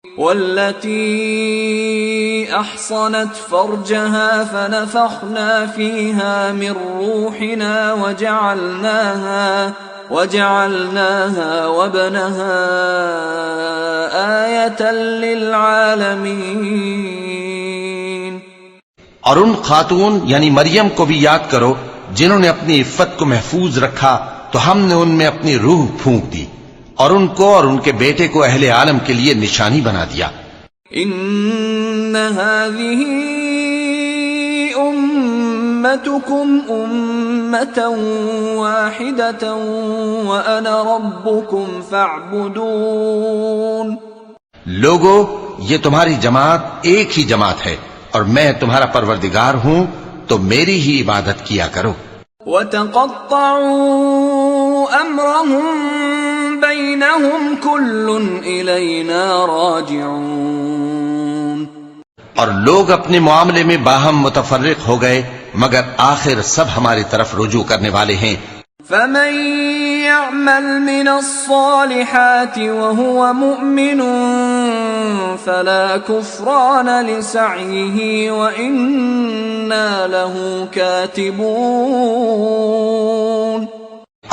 والتي أحصنت فرجها فنفخنا فيها من روحنا وجعلناها وابنها آية للعالمين. اور ان خاتون یعنی مریم کو بھی یاد کرو جنہوں نے اپنی عفت کو محفوظ رکھا تو ہم نے ان میں اپنی روح پھونک دی، اور ان کو اور ان کے بیٹے کو اہل عالم کے لیے نشانی بنا دیا. ان هذه امتكم امة واحدة وانا ربكم فاعبدون. لوگو، یہ تمہاری جماعت ایک ہی جماعت ہے اور میں تمہارا پروردگار ہوں، تو میری ہی عبادت کیا کرو. وَتَقَطَّعُوا أَمْرَهُمْ بَيْنَهُمْ كُلٌّ إِلَيْنَا رَاجِعُونَ. اور لوگ اپنے معاملے میں باہم متفرق ہو گئے، مگر آخر سب ہماری طرف رجوع کرنے والے ہیں. فَمَن يَعْمَلْ مِنَ الصَّالِحَاتِ وَهُوَ مُؤْمِنٌ فَلَا كُفْرَانَ لِسَعْيِهِ وَإِنَّا لَهُ كَاتِبُونَ.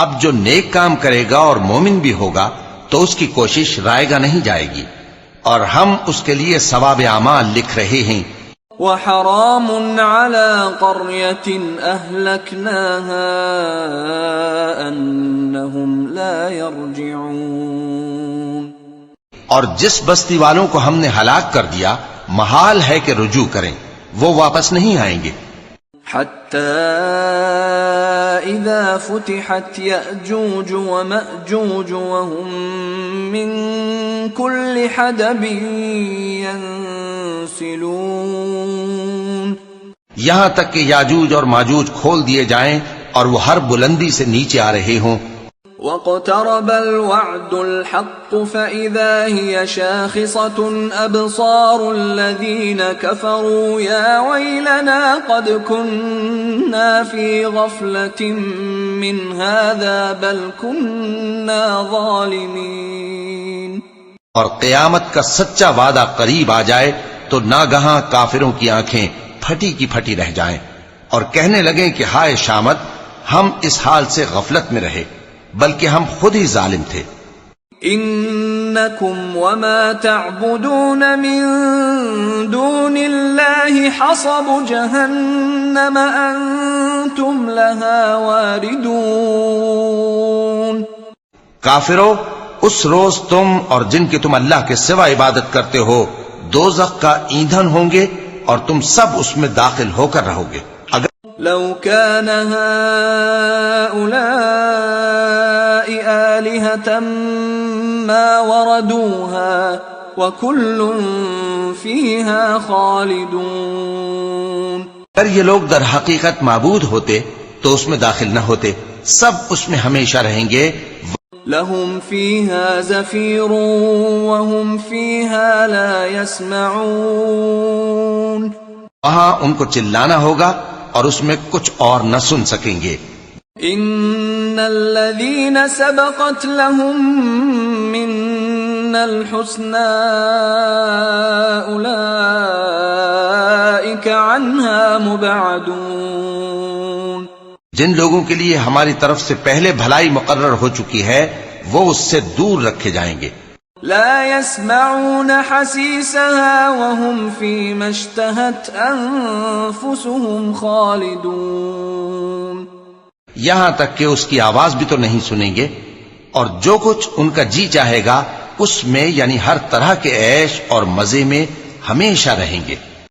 اب جو نیک کام کرے گا اور مومن بھی ہوگا تو اس کی کوشش رائے گا نہیں جائے گی، اور ہم اس کے لیے ثواب اعمال لکھ رہے ہیں. وحرام على قرية أهلكناها أنهم لا يرجعون. اور جس بستی والوں کو ہم نے ہلاک کر دیا محال ہے کہ رجوع کریں، وہ واپس نہیں آئیں گے. حتى إذا فتحت يأجوج ومأجوج وهم من كل حدب ينسلون. یہاں تک کہ یاجوج اور ماجوج کھول دیے جائیں اور وہ ہر بلندی سے نیچے آ رہے ہوں. واقترب الوعد الحق فإذا هي شاخصة أبصار الذين كفروا يا ويلنا قد كنا في غفلة من هذا بل كنا ظالمين. اور قیامت کا سچا وعدہ قریب آ جائے تو ناگہاں کافروں کی آنکھیں پھٹی کی پھٹی رہ جائیں اور کہنے لگیں کہ ہائے شامت، ہم اس حال سے غفلت میں رہے بلکہ ہم خود ہی ظالم تھے. انکم وما تعبدون من دون اللہ حصب جہنم انتم لها واردون. کافرو، اس روز تم اور جن کی تم اللہ کے سوا عبادت کرتے ہو دوزخ کا ایندھن ہوں گے اور تم سب اس میں داخل ہو کر رہو گے. اگر لو كان هؤلاء آلهة ما وردوها وكل فيها خالدون. اگر یہ لوگ در حقیقت معبود ہوتے تو اس میں داخل نہ ہوتے، سب اس میں ہمیشہ رہیں گے. لهم فيها زفير وهم فيها لا يسمعون. وہاں ان کو چلانا ہوگا اور اس میں کچھ اور نہ سن سکیں گے. ان الذين سبقت لهم منا الحسنى اولئك عنها مبعدون. جن لوگوں کے لیے ہماری طرف سے پہلے بھلائی مقرر ہو چکی ہے وہ اس سے دور رکھے جائیں گے. لا يسمعون حسيسها وهم فيما اشتهت أنفسهم خالدون. یہاں تک کہ اس کی آواز بھی تو نہیں سنیں گے، اور جو کچھ ان کا جی چاہے گا اس میں یعنی ہر طرح کے عیش اور مزے میں ہمیشہ رہیں گے.